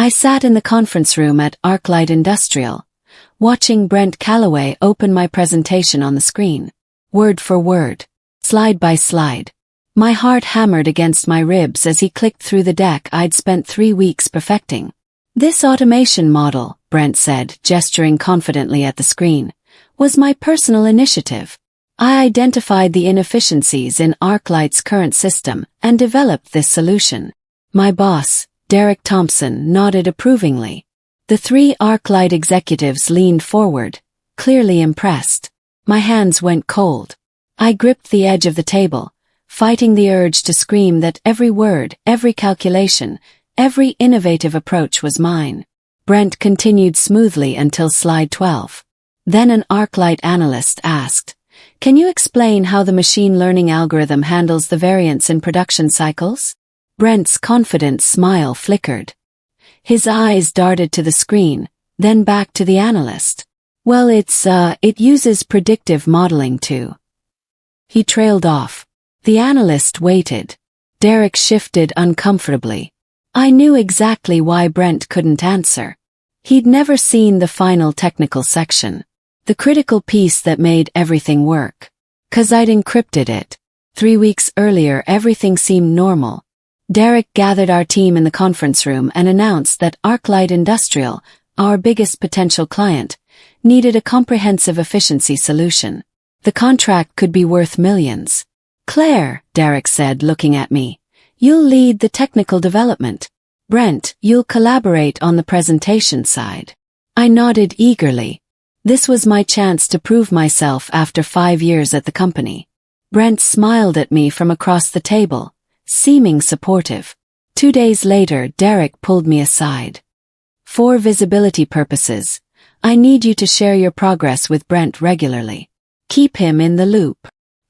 I sat in the conference room at ArcLight Industrial, watching Brent Calloway open my presentation on the screen. Word for word, slide by slide. My heart hammered against my ribs as he clicked through the deck I'd spent 3 weeks perfecting. This automation model, Brent said, gesturing confidently at the screen, was my personal initiative. I identified the inefficiencies in ArcLight's current system and developed this solution. My boss, Derek Thompson, nodded approvingly. The 3 ArcLight executives leaned forward, clearly impressed. My hands went cold. I gripped the edge of the table, fighting the urge to scream that every word, every calculation, every innovative approach was mine. Brent continued smoothly until slide 12. Then an ArcLight analyst asked, "Can you explain how the machine learning algorithm handles the variance in production cycles?" Brent's confident smile flickered. His eyes darted to the screen, then back to the analyst. "Well, it uses predictive modeling too." He trailed off. The analyst waited. Derek shifted uncomfortably. I knew exactly why Brent couldn't answer. He'd never seen the final technical section. The critical piece that made everything work. 'Cause I'd encrypted it. 3 weeks earlier everything seemed normal. Derek gathered our team in the conference room and announced that ArcLight Industrial, our biggest potential client, needed a comprehensive efficiency solution. The contract could be worth millions. "Claire," Derek said, looking at me, "you'll lead the technical development. Brent, you'll collaborate on the presentation side." I nodded eagerly. This was my chance to prove myself after 5 years at the company. Brent smiled at me from across the table, seeming supportive. 2 days later, Derek pulled me aside. "For visibility purposes, I need you to share your progress with Brent regularly. Keep him in the loop."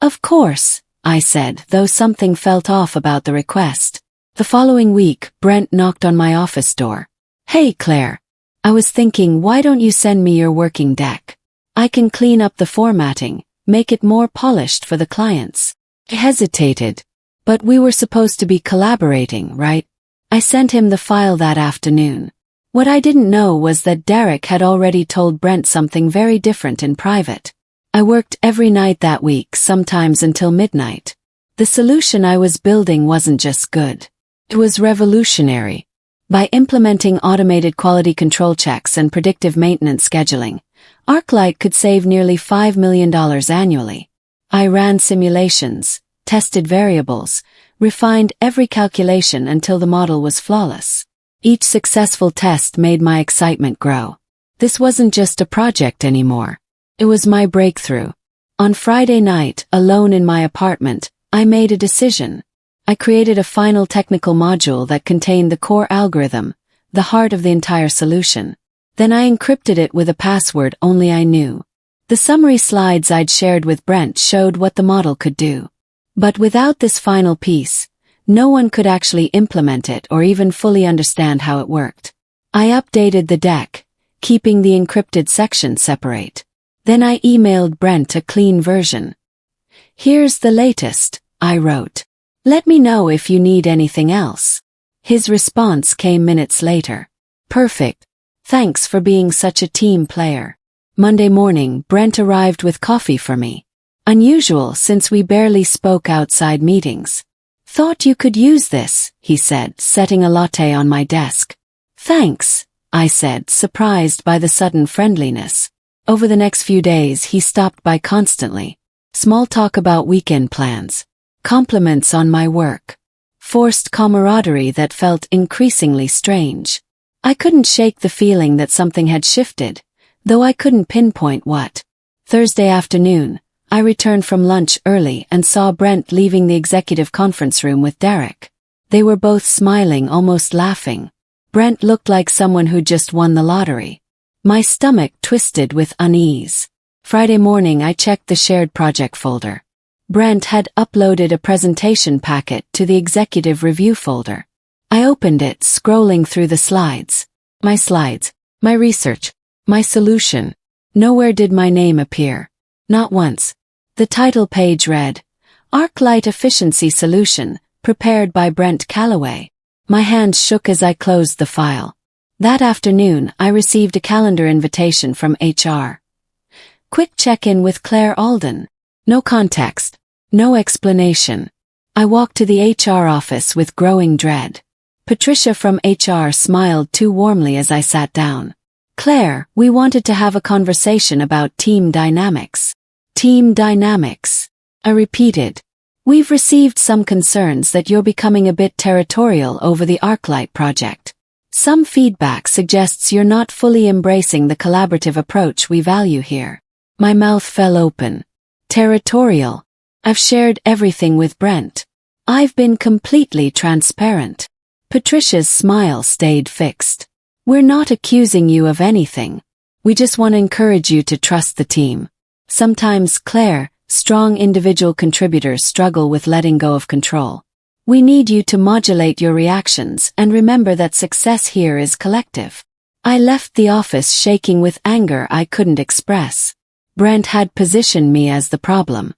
"Of course," I said, though something felt off about the request. The following week, Brent knocked on my office door. "Hey, Claire. I was thinking, why don't you send me your working deck? I can clean up the formatting, make it more polished for the clients." I hesitated. "But we were supposed to be collaborating, right?" I sent him the file that afternoon. What I didn't know was that Derek had already told Brent something very different in private. I worked every night that week, sometimes until midnight. The solution I was building wasn't just good. It was revolutionary. By implementing automated quality control checks and predictive maintenance scheduling, ArcLight could save nearly $5 million annually. I ran simulations, tested variables, refined every calculation until the model was flawless. Each successful test made my excitement grow. This wasn't just a project anymore. It was my breakthrough. On Friday night, alone in my apartment, I made a decision. I created a final technical module that contained the core algorithm, the heart of the entire solution. Then I encrypted it with a password only I knew. The summary slides I'd shared with Brent showed what the model could do. But without this final piece, no one could actually implement it or even fully understand how it worked. I updated the deck, keeping the encrypted section separate. Then I emailed Brent a clean version. "Here's the latest," I wrote. "Let me know if you need anything else." His response came minutes later. "Perfect. Thanks for being such a team player." Monday morning, Brent arrived with coffee for me. Unusual since we barely spoke outside meetings. "Thought you could use this," he said, setting a latte on my desk. "Thanks," I said, surprised by the sudden friendliness. Over the next few days he stopped by constantly. Small talk about weekend plans. Compliments on my work. Forced camaraderie that felt increasingly strange. I couldn't shake the feeling that something had shifted, though I couldn't pinpoint what. Thursday afternoon, I returned from lunch early and saw Brent leaving the executive conference room with Derek. They were both smiling, almost laughing. Brent looked like someone who'd just won the lottery. My stomach twisted with unease. Friday morning I checked the shared project folder. Brent had uploaded a presentation packet to the executive review folder. I opened it, scrolling through the slides. My research, my solution. Nowhere did my name appear. Not once. The title page read, ArcLight Efficiency Solution, prepared by Brent Calloway. My hands shook as I closed the file. That afternoon, I received a calendar invitation from HR. Quick check-in with Claire Alden. No context. No explanation. I walked to the HR office with growing dread. Patricia from HR smiled too warmly as I sat down. Claire, we wanted to have a conversation about team dynamics. Team dynamics. I repeated. We've received some concerns that you're becoming a bit territorial over the ArcLight project. Some feedback suggests you're not fully embracing the collaborative approach we value here. My mouth fell open. Territorial. I've shared everything with Brent. I've been completely transparent. Patricia's smile stayed fixed. We're not accusing you of anything. We just want to encourage you to trust the team. Sometimes, Claire, strong individual contributors struggle with letting go of control. We need you to modulate your reactions and remember that success here is collective. I left the office shaking with anger I couldn't express. Brent had positioned me as the problem.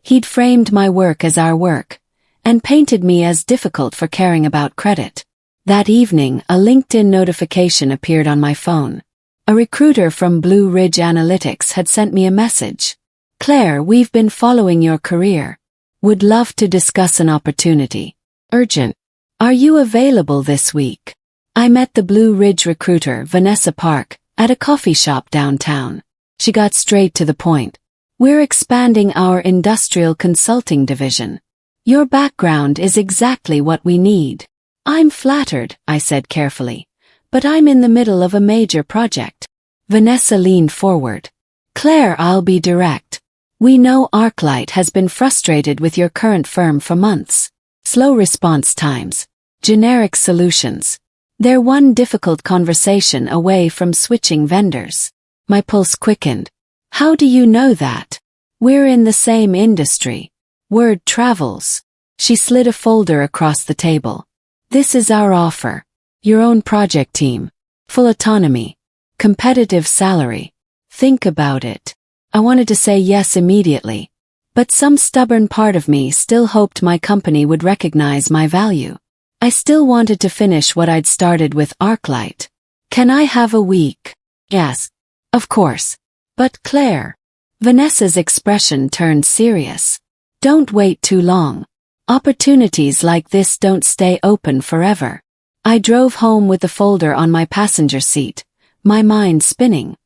He'd framed my work as our work, and painted me as difficult for caring about credit. That evening, a LinkedIn notification appeared on my phone. A recruiter from Blue Ridge Analytics had sent me a message. Claire, we've been following your career. Would love to discuss an opportunity. Urgent. Are you available this week? I met the Blue Ridge recruiter, Vanessa Park, at a coffee shop downtown. She got straight to the point. We're expanding our industrial consulting division. Your background is exactly what we need. I'm flattered, I said carefully, but I'm in the middle of a major project. Vanessa leaned forward. Claire, I'll be direct. We know ArcLight has been frustrated with your current firm for months. Slow response times. Generic solutions. They're one difficult conversation away from switching vendors. My pulse quickened. How do you know that? We're in the same industry. Word travels. She slid a folder across the table. This is our offer. Your own project team. Full autonomy. Competitive salary. Think about it. I wanted to say yes immediately. But some stubborn part of me still hoped my company would recognize my value. I still wanted to finish what I'd started with ArcLight. Can I have a week? Yes. Of course. But Claire. Vanessa's expression turned serious. Don't wait too long. Opportunities like this don't stay open forever. I drove home with the folder on my passenger seat, my mind spinning.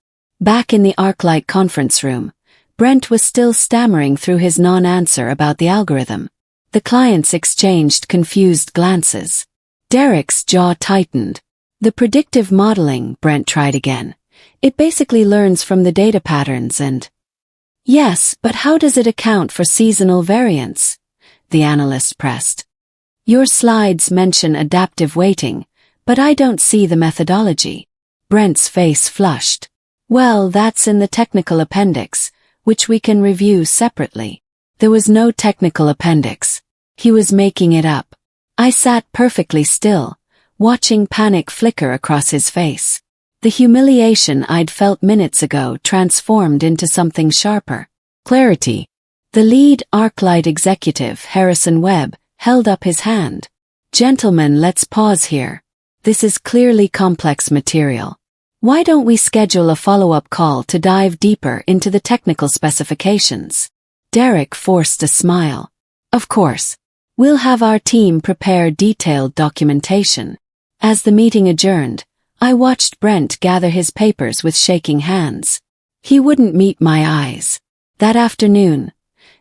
Back in the ArcLight conference room, Brent was still stammering through his non-answer about the algorithm. The clients exchanged confused glances. Derek's jaw tightened. The predictive modeling, Brent tried again. It basically learns from the data patterns and... Yes, but how does it account for seasonal variance? The analyst pressed. Your slides mention adaptive weighting, but I don't see the methodology. Brent's face flushed. Well, that's in the technical appendix, which we can review separately. There was no technical appendix. He was making it up. I sat perfectly still, watching panic flicker across his face. The humiliation I'd felt minutes ago transformed into something sharper. Clarity. The lead ArcLight executive, Harrison Webb, held up his hand. Gentlemen, let's pause here. This is clearly complex material. Why don't we schedule a follow-up call to dive deeper into the technical specifications? Derek forced a smile. Of course. We'll have our team prepare detailed documentation. As the meeting adjourned, I watched Brent gather his papers with shaking hands. He wouldn't meet my eyes. That afternoon,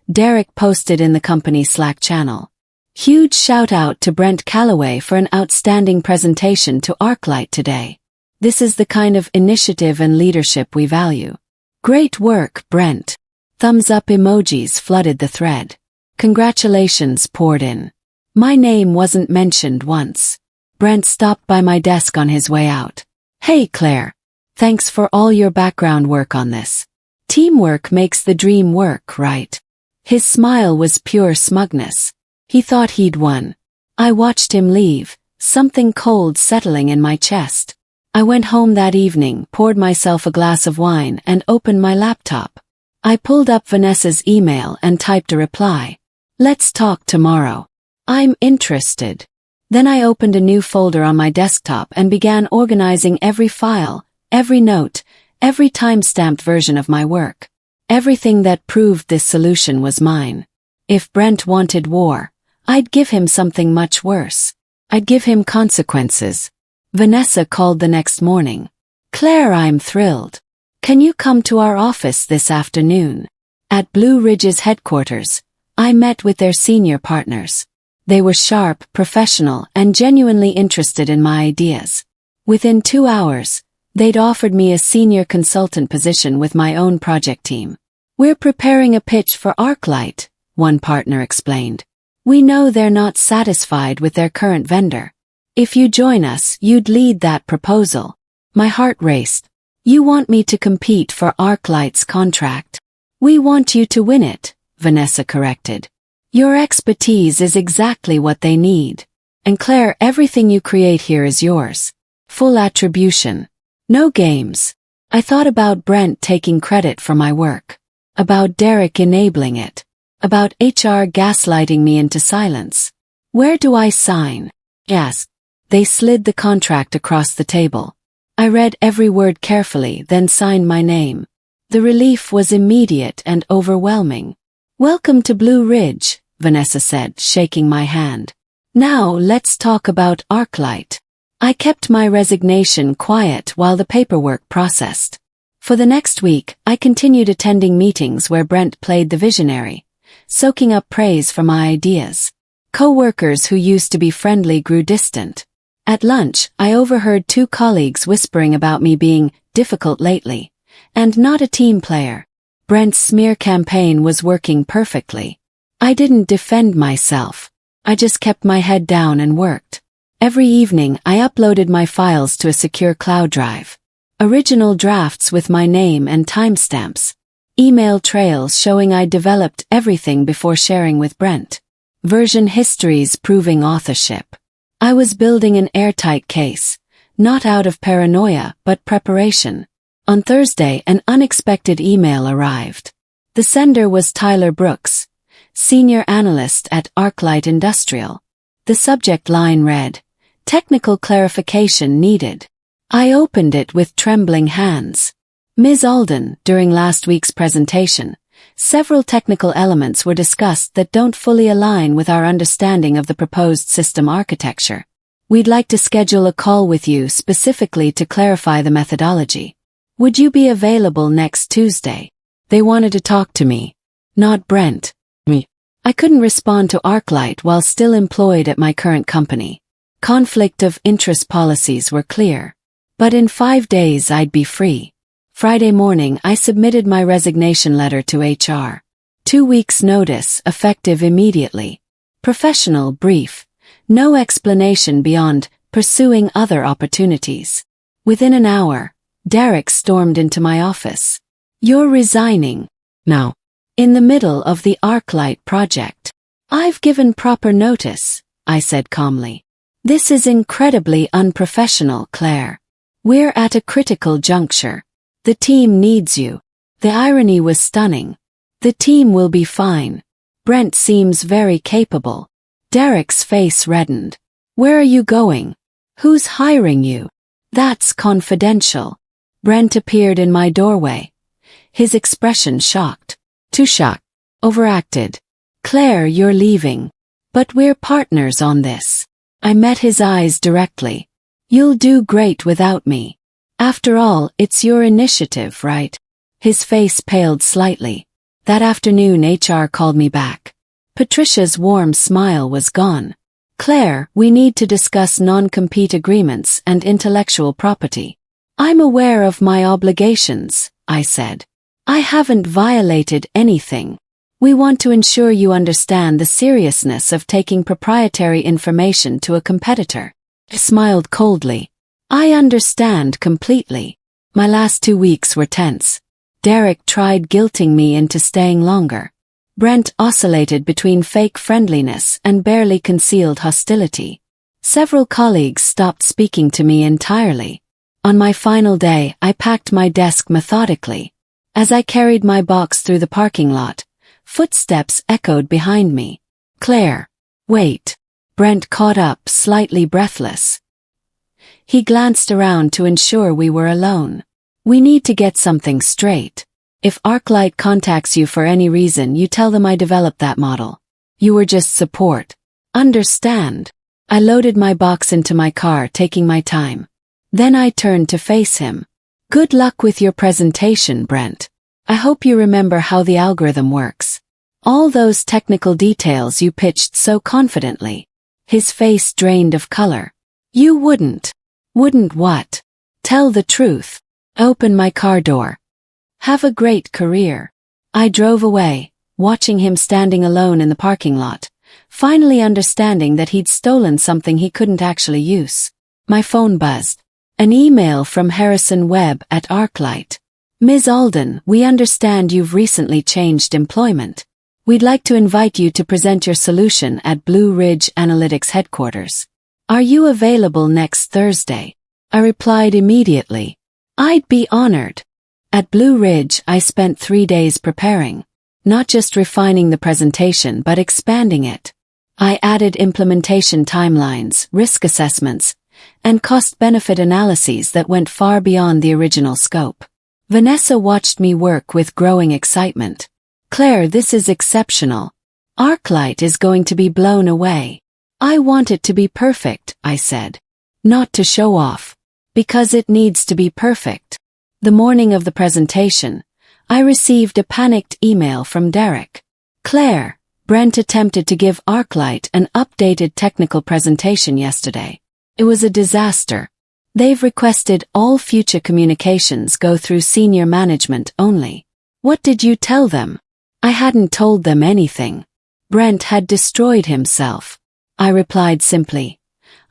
Derek posted in the company Slack channel. Huge shout out to Brent Calloway for an outstanding presentation to ArcLight today. This is the kind of initiative and leadership we value. Great work, Brent. Thumbs up emojis flooded the thread. Congratulations poured in. My name wasn't mentioned once. Brent stopped by my desk on his way out. Hey Claire. Thanks for all your background work on this. Teamwork makes the dream work, right? His smile was pure smugness. He thought he'd won. I watched him leave, something cold settling in my chest. I went home that evening, poured myself a glass of wine and opened my laptop. I pulled up Vanessa's email and typed a reply. Let's talk tomorrow. I'm interested. Then I opened a new folder on my desktop and began organizing every file, every note, every time-stamped version of my work. Everything that proved this solution was mine. If Brent wanted war, I'd give him something much worse. I'd give him consequences. Vanessa called the next morning. "Claire, I'm thrilled. Can you come to our office this afternoon?" At Blue Ridge's headquarters, I met with their senior partners. They were sharp, professional, and genuinely interested in my ideas. Within 2 hours, they'd offered me a senior consultant position with my own project team. "We're preparing a pitch for ArcLight," one partner explained. "We know they're not satisfied with their current vendor. If you join us, you'd lead that proposal." My heart raced. "You want me to compete for ArcLight's contract?" "We want you to win it," Vanessa corrected. "Your expertise is exactly what they need. And Claire, everything you create here is yours. Full attribution. No games." I thought about Brent taking credit for my work. About Derek enabling it. About HR gaslighting me into silence. "Where do I sign?" Yes. They slid the contract across the table. I read every word carefully, then signed my name. The relief was immediate and overwhelming. "Welcome to Blue Ridge," Vanessa said, shaking my hand. "Now let's talk about ArcLight." I kept my resignation quiet while the paperwork processed. For the next week, I continued attending meetings where Brent played the visionary, soaking up praise for my ideas. Co-workers who used to be friendly grew distant. At lunch, I overheard 2 colleagues whispering about me being difficult lately, and not a team player. Brent's smear campaign was working perfectly. I didn't defend myself. I just kept my head down and worked. Every evening, I uploaded my files to a secure cloud drive. Original drafts with my name and timestamps. Email trails showing I developed everything before sharing with Brent. Version histories proving authorship. I was building an airtight case, not out of paranoia but preparation. On Thursday, an unexpected email arrived. The sender was Tyler Brooks, senior analyst at ArcLight Industrial. The subject line read, "Technical clarification needed." I opened it with trembling hands. "Ms. Alden, during last week's presentation, several technical elements were discussed that don't fully align with our understanding of the proposed system architecture. We'd like to schedule a call with you specifically to clarify the methodology. Would you be available next Tuesday?" They wanted to talk to me, not Brent. Me. I couldn't respond to ArcLight while still employed at my current company. Conflict of interest policies were clear. But in 5 days I'd be free. Friday morning I submitted my resignation letter to HR. 2 weeks notice, effective immediately. Professional, brief. No explanation beyond pursuing other opportunities. Within an hour, Derek stormed into my office. "You're resigning." "Now." "In the middle of the ArcLight project." "I've given proper notice," I said calmly. "This is incredibly unprofessional, Claire. We're at a critical juncture. The team needs you." The irony was stunning. "The team will be fine. Brent seems very capable." Derek's face reddened. "Where are you going? Who's hiring you?" "That's confidential." Brent appeared in my doorway. His expression shocked. Too shocked. Overacted. "Claire, you're leaving. But we're partners on this." I met his eyes directly. "You'll do great without me. After all, it's your initiative, right?" His face paled slightly. That afternoon HR called me back. Patricia's warm smile was gone. "Claire, we need to discuss non-compete agreements and intellectual property." "I'm aware of my obligations," I said. "I haven't violated anything. We want to ensure you understand the seriousness of taking proprietary information to a competitor." He smiled coldly. "I understand completely." My last 2 weeks were tense. Derek tried guilting me into staying longer. Brent oscillated between fake friendliness and barely concealed hostility. Several colleagues stopped speaking to me entirely. On my final day, I packed my desk methodically. As I carried my box through the parking lot, footsteps echoed behind me. "Claire." "Wait." Brent caught up, slightly breathless. He glanced around to ensure we were alone. We need to get something straight. If ArcLight contacts you for any reason, you tell them I developed that model. You were just support. Understand? I loaded my box into my car, taking my time. Then I turned to face him. Good luck with your presentation, Brent. I hope you remember how the algorithm works. All those technical details you pitched so confidently. His face drained of color. You wouldn't. Wouldn't what? Tell the truth. Open my car door. Have a great career. I drove away, watching him standing alone in the parking lot, finally understanding that he'd stolen something he couldn't actually use. My phone buzzed. An email from Harrison Webb at ArcLight. Ms. Alden, we understand you've recently changed employment. We'd like to invite you to present your solution at Blue Ridge Analytics headquarters. Are you available next Thursday? I replied immediately. I'd be honored. At Blue Ridge, I spent 3 days preparing, not just refining the presentation but expanding it. I added implementation timelines, risk assessments, and cost-benefit analyses that went far beyond the original scope. Vanessa watched me work with growing excitement. Claire, this is exceptional. ArcLight is going to be blown away. I want it to be perfect, I said. Not to show off. Because it needs to be perfect. The morning of the presentation, I received a panicked email from Derek. Claire, Brent attempted to give ArcLight an updated technical presentation yesterday. It was a disaster. They've requested all future communications go through senior management only. What did you tell them? I hadn't told them anything. Brent had destroyed himself. I replied simply.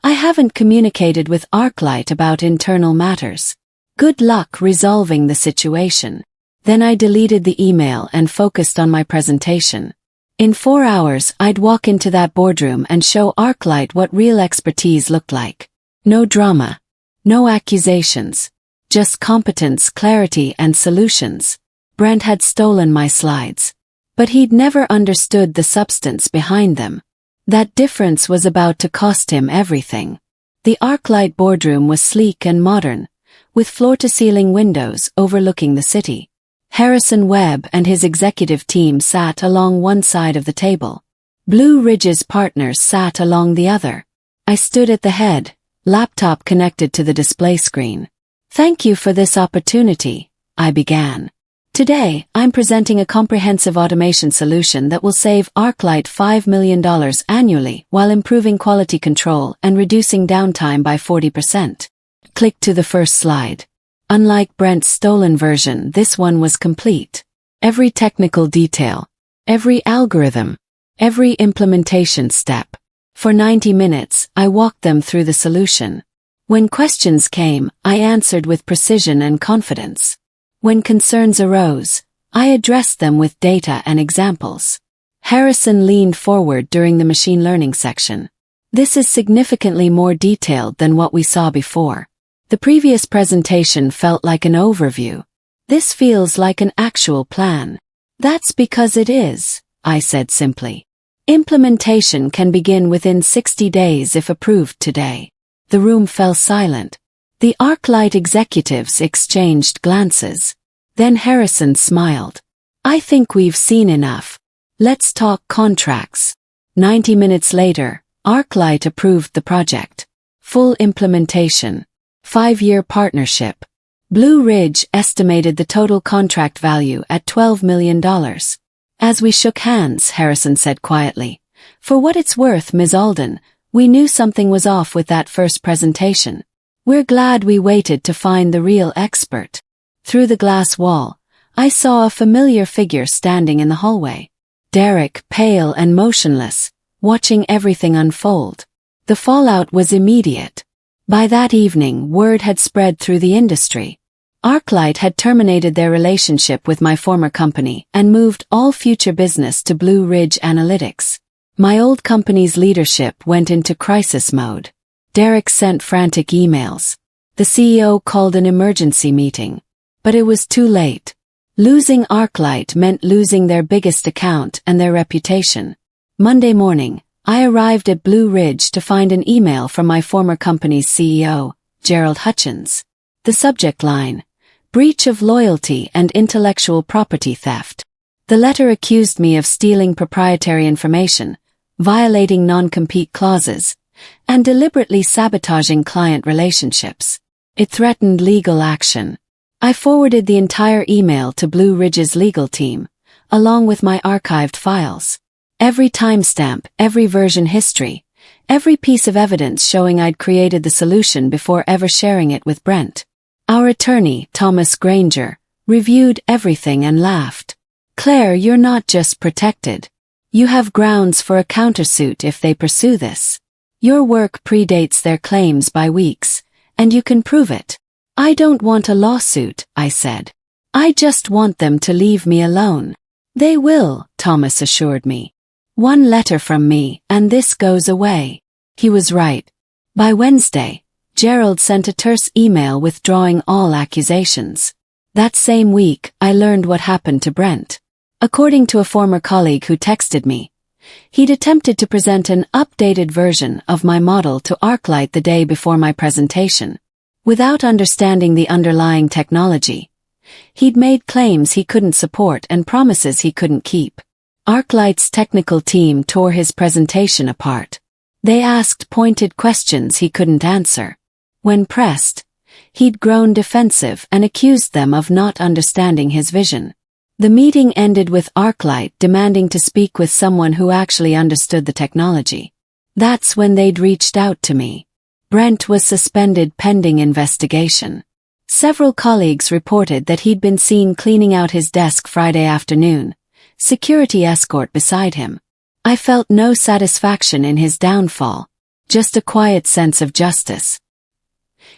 I haven't communicated with ArcLight about internal matters. Good luck resolving the situation. Then I deleted the email and focused on my presentation. In 4 hours, I'd walk into that boardroom and show ArcLight what real expertise looked like. No drama. No accusations. Just competence, clarity, and solutions. Brent had stolen my slides. But he'd never understood the substance behind them. That difference was about to cost him everything. The ArcLight boardroom was sleek and modern, with floor-to-ceiling windows overlooking the city. Harrison Webb and his executive team sat along one side of the table. Blue Ridge's partners sat along the other. I stood at the head, laptop connected to the display screen. Thank you for this opportunity, I began. Today, I'm presenting a comprehensive automation solution that will save ArcLight $5 million annually while improving quality control and reducing downtime by 40%. Click to the first slide. Unlike Brent's stolen version, this one was complete. Every technical detail, every algorithm, every implementation step. For 90 minutes, I walked them through the solution. When questions came, I answered with precision and confidence. When concerns arose, I addressed them with data and examples. Harrison leaned forward during the machine learning section. This is significantly more detailed than what we saw before. The previous presentation felt like an overview. This feels like an actual plan. That's because it is, I said simply. Implementation can begin within 60 days if approved today. The room fell silent. The ArcLight executives exchanged glances. Then Harrison smiled. I think we've seen enough. Let's talk contracts. 90 minutes later, ArcLight approved the project. Full implementation. 5-year partnership. Blue Ridge estimated the total contract value at $12 million. As we shook hands, Harrison said quietly, "For what it's worth, Ms. Alden, we knew something was off with that first presentation. We're glad we waited to find the real expert." Through the glass wall, I saw a familiar figure standing in the hallway. Derek, pale and motionless, watching everything unfold. The fallout was immediate. By that evening, word had spread through the industry. ArcLight had terminated their relationship with my former company and moved all future business to Blue Ridge Analytics. My old company's leadership went into crisis mode. Derek sent frantic emails. The CEO called an emergency meeting. But it was too late. Losing ArcLight meant losing their biggest account and their reputation. Monday morning, I arrived at Blue Ridge to find an email from my former company's CEO, Gerald Hutchins. The subject line: breach of loyalty and intellectual property theft. The letter accused me of stealing proprietary information, violating non-compete clauses, and deliberately sabotaging client relationships. It threatened legal action. I forwarded the entire email to Blue Ridge's legal team, along with my archived files. Every timestamp, every version history, every piece of evidence showing I'd created the solution before ever sharing it with Brent. Our attorney, Thomas Granger, reviewed everything and laughed. "Claire, you're not just protected. You have grounds for a countersuit if they pursue this. Your work predates their claims by weeks, and you can prove it." "I don't want a lawsuit," I said. "I just want them to leave me alone." "They will," Thomas assured me. "One letter from me, and this goes away." He was right. By Wednesday, Gerald sent a terse email withdrawing all accusations. That same week, I learned what happened to Brent. According to a former colleague who texted me, he'd attempted to present an updated version of my model to ArcLight the day before my presentation. Without understanding the underlying technology, he'd made claims he couldn't support and promises he couldn't keep. ArcLight's technical team tore his presentation apart. They asked pointed questions he couldn't answer. When pressed, he'd grown defensive and accused them of not understanding his vision. The meeting ended with ArcLight demanding to speak with someone who actually understood the technology. That's when they'd reached out to me. Brent was suspended pending investigation. Several colleagues reported that he'd been seen cleaning out his desk Friday afternoon, security escort beside him. I felt no satisfaction in his downfall, just a quiet sense of justice.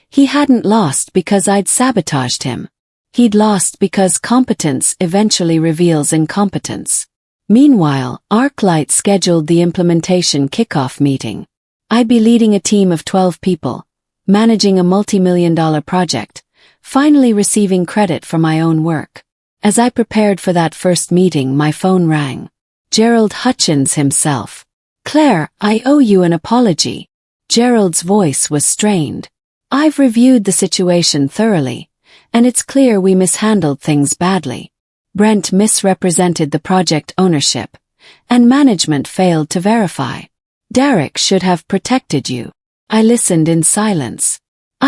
He hadn't lost because I'd sabotaged him. He'd lost because competence eventually reveals incompetence. Meanwhile, ArcLight scheduled the implementation kickoff meeting. I'd be leading a team of 12 people, managing a multi-million-dollar project, finally receiving credit for my own work. As I prepared for that first meeting, my phone rang. Gerald Hutchins himself. "Claire, I owe you an apology." Gerald's voice was strained. "I've reviewed the situation thoroughly, and it's clear we mishandled things badly. Brent misrepresented the project ownership, and management failed to verify. Derek should have protected you." I listened in silence.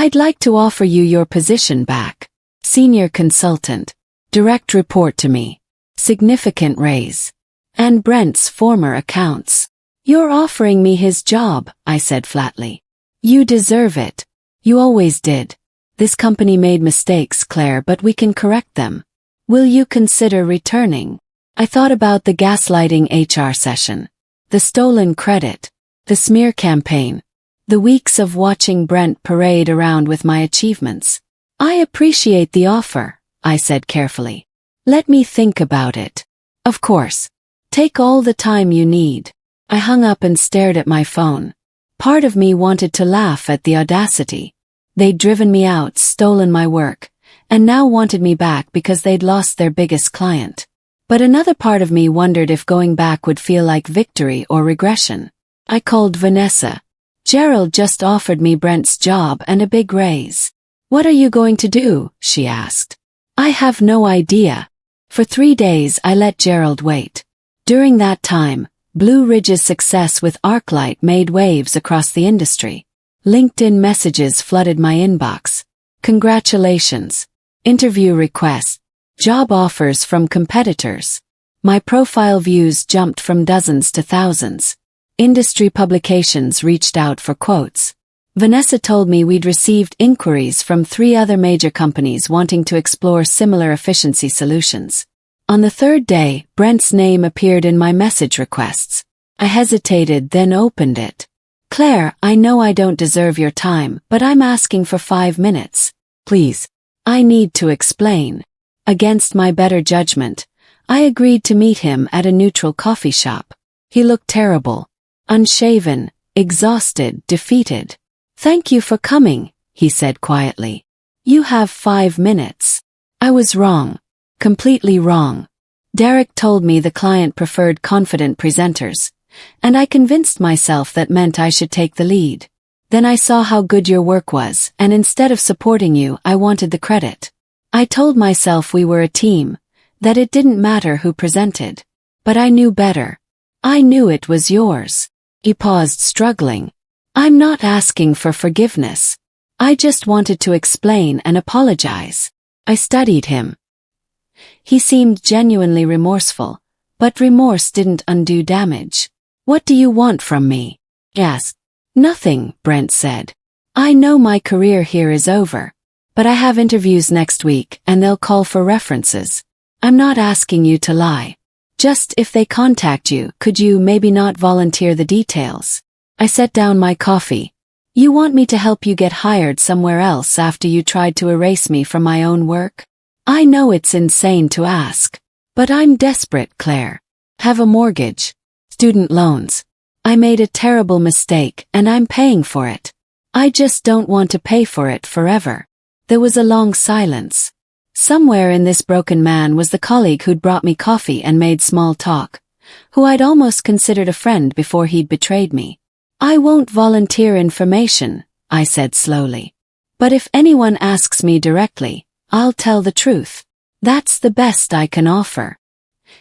"I'd like to offer you your position back. Senior consultant. Direct report to me. Significant raise. And Brent's former accounts." "You're offering me his job," I said flatly. "You deserve it. You always did. This company made mistakes, Claire, but we can correct them. Will you consider returning?" I thought about the gaslighting HR session, the stolen credit, the smear campaign, the weeks of watching Brent parade around with my achievements. "I appreciate the offer," I said carefully. "Let me think about it." "Of course. Take all the time you need." I hung up and stared at my phone. Part of me wanted to laugh at the audacity. They'd driven me out, stolen my work, and now wanted me back because they'd lost their biggest client. But another part of me wondered if going back would feel like victory or regression. I called Vanessa. "Gerald just offered me Brent's job and a big raise." "What are you going to do?" she asked. "I have no idea." For 3 days I let Gerald wait. During that time, Blue Ridge's success with ArcLight made waves across the industry. LinkedIn messages flooded my inbox. Congratulations. Interview requests. Job offers from competitors. My profile views jumped from dozens to thousands. Industry publications reached out for quotes. Vanessa told me we'd received inquiries from 3 other major companies wanting to explore similar efficiency solutions. On the 3rd day, Brent's name appeared in my message requests. I hesitated, then opened it. "Claire, I know I don't deserve your time, but I'm asking for 5 minutes. Please. I need to explain." Against my better judgment, I agreed to meet him at a neutral coffee shop. He looked terrible. Unshaven, exhausted, defeated. "Thank you for coming," he said quietly. "You have 5 minutes." I was wrong. Completely wrong. Derek told me the client preferred confident presenters, and I convinced myself that meant I should take the lead. Then I saw how good your work was, and instead of supporting you, I wanted the credit. I told myself we were a team, that it didn't matter who presented. But I knew better. I knew it was yours. He paused, struggling. I'm not asking for forgiveness. I just wanted to explain and apologize. I studied him. He seemed genuinely remorseful, but remorse didn't undo damage. What do you want from me? He asked. Nothing, Brent said. I know my career here is over. But I have interviews next week and they'll call for references. I'm not asking you to lie. Just if they contact you, could you maybe not volunteer the details? I set down my coffee. You want me to help you get hired somewhere else after you tried to erase me from my own work? I know it's insane to ask. But I'm desperate, Claire. Have a mortgage. Student loans. I made a terrible mistake and I'm paying for it. I just don't want to pay for it forever. There was a long silence. Somewhere in this broken man was the colleague who'd brought me coffee and made small talk, who I'd almost considered a friend before he'd betrayed me. I won't volunteer information, I said slowly. But if anyone asks me directly, I'll tell the truth. That's the best I can offer.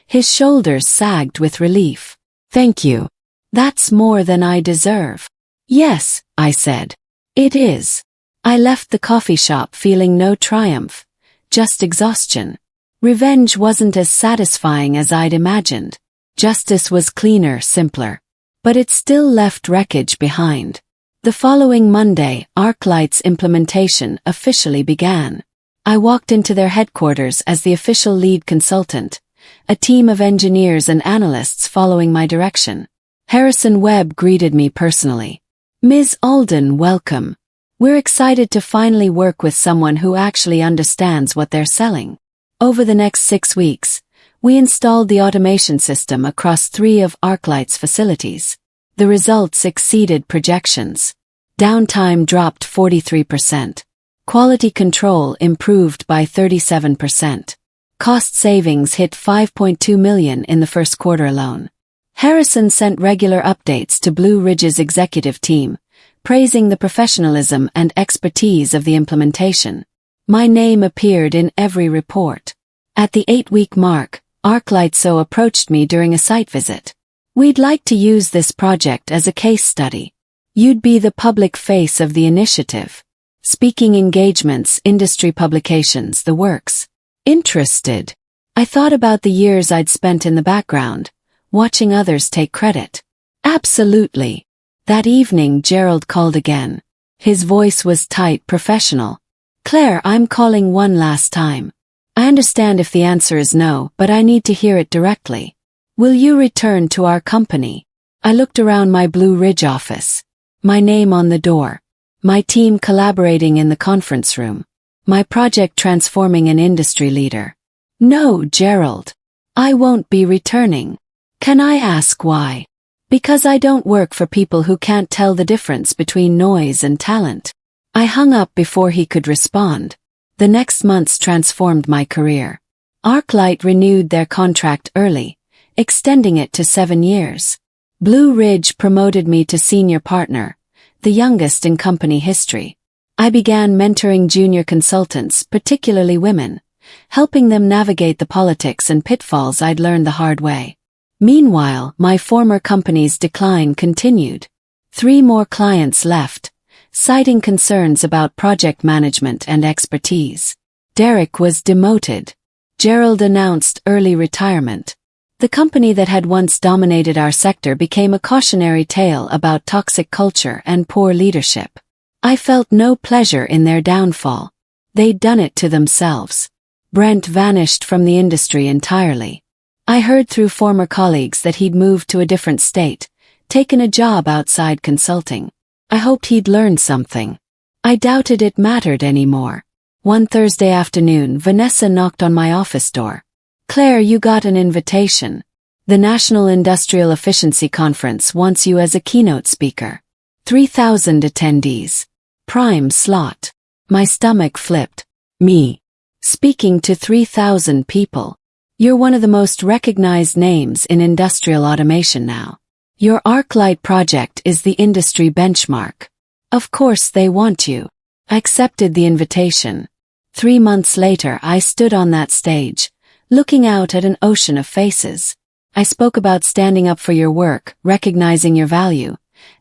His shoulders sagged with relief. Thank you. That's more than I deserve. Yes, I said. It is. I left the coffee shop feeling no triumph, just exhaustion. Revenge wasn't as satisfying as I'd imagined. Justice was cleaner, simpler. But it still left wreckage behind. The following Monday, ArcLight's implementation officially began. I walked into their headquarters as the official lead consultant, a team of engineers and analysts following my direction. Harrison Webb greeted me personally. Ms. Alden, welcome. We're excited to finally work with someone who actually understands what they're selling. Over the next 6 weeks, we installed the automation system across 3 of ArcLight's facilities. The results exceeded projections. Downtime dropped 43%. Quality control improved by 37%. Cost savings hit $5.2 million in the first quarter alone. Harrison sent regular updates to Blue Ridge's executive team, praising the professionalism and expertise of the implementation. My name appeared in every report. At the 8-week mark, ArcLightSO approached me during a site visit. We'd like to use this project as a case study. You'd be the public face of the initiative. Speaking engagements, industry publications, the works. Interested. I thought about the years I'd spent in the background, watching others take credit. Absolutely. That evening Gerald called again. His voice was tight, professional. Claire, I'm calling one last time. I understand if the answer is no, but I need to hear it directly. Will you return to our company? I looked around my Blue Ridge office. My name on the door. My team collaborating in the conference room. My project transforming an industry leader. No, Gerald. I won't be returning. Can I ask why? Because I don't work for people who can't tell the difference between noise and talent. I hung up before he could respond. The next months transformed my career. ArcLight renewed their contract early, extending it to 7 years. Blue Ridge promoted me to senior partner, the youngest in company history. I began mentoring junior consultants, particularly women, helping them navigate the politics and pitfalls I'd learned the hard way. Meanwhile, my former company's decline continued. 3 more clients left, citing concerns about project management and expertise. Derek was demoted. Gerald announced early retirement. The company that had once dominated our sector became a cautionary tale about toxic culture and poor leadership. I felt no pleasure in their downfall. They'd done it to themselves. Brent vanished from the industry entirely. I heard through former colleagues that he'd moved to a different state, taken a job outside consulting. I hoped he'd learned something. I doubted it mattered anymore. One Thursday afternoon, Vanessa knocked on my office door. Claire, you got an invitation. The National Industrial Efficiency Conference wants you as a keynote speaker. 3,000 attendees. Prime slot. My stomach flipped. Me. Speaking to 3,000 people. You're one of the most recognized names in industrial automation now. Your ArcLight project is the industry benchmark. Of course they want you. I accepted the invitation. 3 months later I stood on that stage, looking out at an ocean of faces. I spoke about standing up for your work, recognizing your value,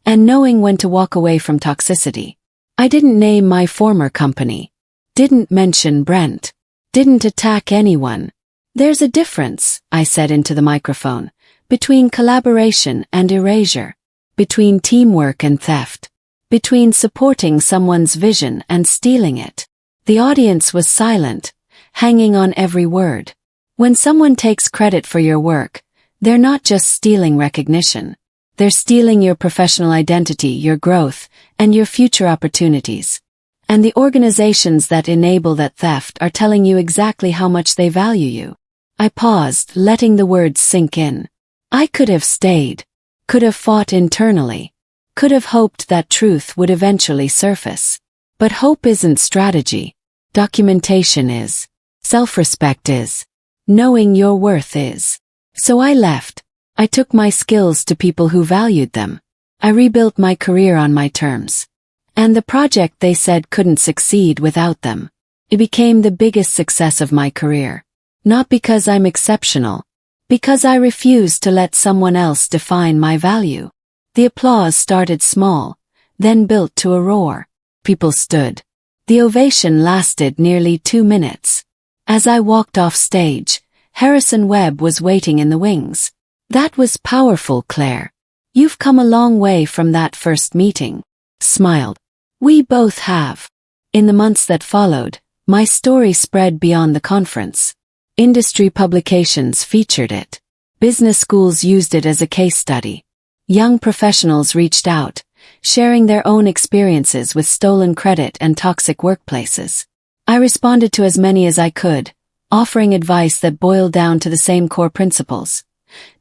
and knowing when to walk away from toxicity. I didn't name my former company. Didn't mention Brent. Didn't attack anyone. There's a difference, I said into the microphone, between collaboration and erasure, between teamwork and theft, between supporting someone's vision and stealing it. The audience was silent, hanging on every word. When someone takes credit for your work, they're not just stealing recognition. They're stealing your professional identity, your growth, and your future opportunities. And the organizations that enable that theft are telling you exactly how much they value you. I paused, letting the words sink in. I could have stayed, could have fought internally, could have hoped that truth would eventually surface. But hope isn't strategy. Documentation is. Self-respect is. Knowing your worth is. So I left. I took my skills to people who valued them. I rebuilt my career on my terms. And the project they said couldn't succeed without them. It became the biggest success of my career. Not because I'm exceptional. Because I refused to let someone else define my value. The applause started small, then built to a roar. People stood. The ovation lasted nearly 2 minutes. As I walked off stage, Harrison Webb was waiting in the wings. That was powerful, Claire. You've come a long way from that first meeting. Smiled. We both have. In the months that followed, my story spread beyond the conference. Industry publications featured it. Business schools used it as a case study. Young professionals reached out, sharing their own experiences with stolen credit and toxic workplaces. I responded to as many as I could, offering advice that boiled down to the same core principles.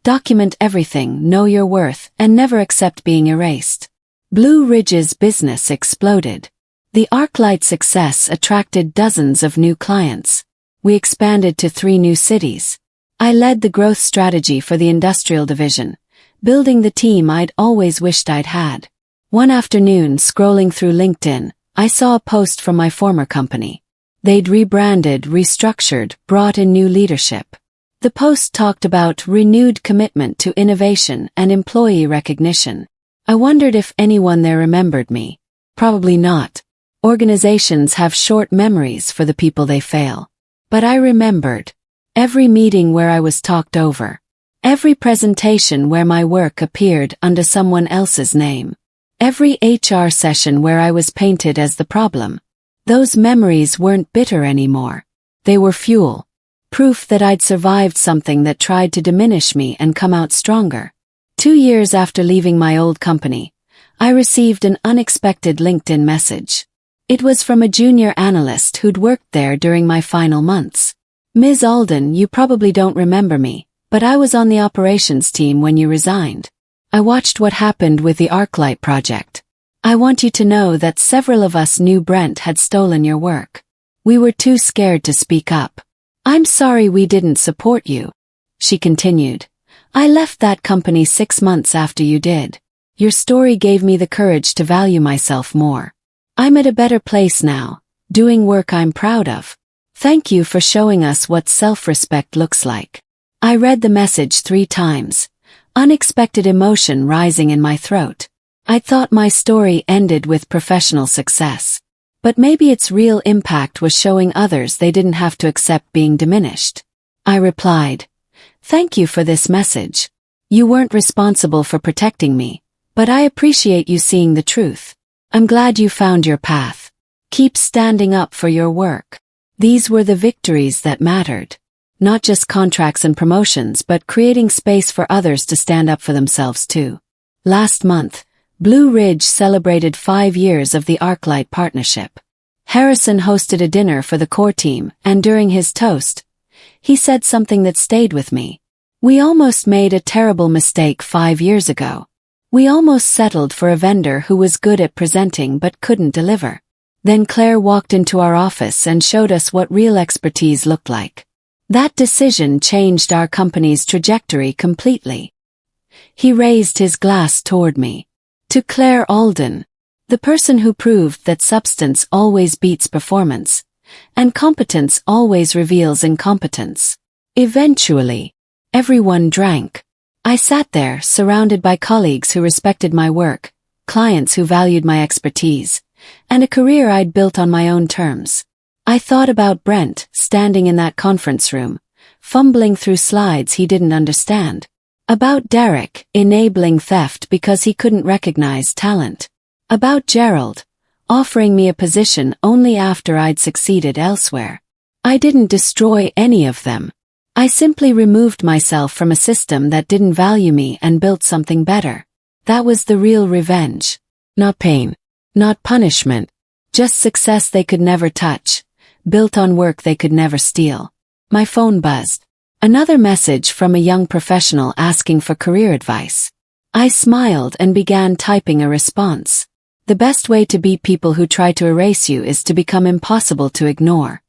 Document everything, know your worth, and never accept being erased. Blue Ridge's business exploded. The ArcLight success attracted dozens of new clients. We expanded to 3 new cities. I led the growth strategy for the industrial division, building the team I'd always wished I'd had. One afternoon, scrolling through LinkedIn, I saw a post from my former company. They'd rebranded, restructured, brought in new leadership. The post talked about renewed commitment to innovation and employee recognition. I wondered if anyone there remembered me. Probably not. Organizations have short memories for the people they fail. But I remembered. Every meeting where I was talked over. Every presentation where my work appeared under someone else's name. Every HR session where I was painted as the problem. Those memories weren't bitter anymore. They were fuel. Proof that I'd survived something that tried to diminish me and come out stronger. 2 years after leaving my old company, I received an unexpected LinkedIn message. It was from a junior analyst who'd worked there during my final months. Ms. Alden, you probably don't remember me, but I was on the operations team when you resigned. I watched what happened with the ArcLight project. I want you to know that several of us knew Brent had stolen your work. We were too scared to speak up. I'm sorry we didn't support you. She continued. I left that company 6 months after you did. Your story gave me the courage to value myself more. I'm at a better place now, doing work I'm proud of. Thank you for showing us what self-respect looks like. I read the message 3 times, unexpected emotion rising in my throat. I thought my story ended with professional success. But maybe its real impact was showing others they didn't have to accept being diminished. I replied, thank you for this message. You weren't responsible for protecting me, but I appreciate you seeing the truth. I'm glad you found your path. Keep standing up for your work. These were the victories that mattered. Not just contracts and promotions, but creating space for others to stand up for themselves too. Last month, Blue Ridge celebrated 5 years of the ArcLight partnership. Harrison hosted a dinner for the core team, and during his toast, he said something that stayed with me. We almost made a terrible mistake 5 years ago. We almost settled for a vendor who was good at presenting but couldn't deliver. Then Claire walked into our office and showed us what real expertise looked like. That decision changed our company's trajectory completely. He raised his glass toward me. To Claire Alden, the person who proved that substance always beats performance, and competence always reveals incompetence. Eventually, everyone drank. I sat there, surrounded by colleagues who respected my work, clients who valued my expertise, and a career I'd built on my own terms. I thought about Brent, standing in that conference room, fumbling through slides he didn't understand. About Derek, enabling theft because he couldn't recognize talent. About Gerald, offering me a position only after I'd succeeded elsewhere. I didn't destroy any of them. I simply removed myself from a system that didn't value me and built something better. That was the real revenge. Not pain. Not punishment. Just success they could never touch, built on work they could never steal. My phone buzzed. Another message from a young professional asking for career advice. I smiled and began typing a response. The best way to beat people who try to erase you is to become impossible to ignore.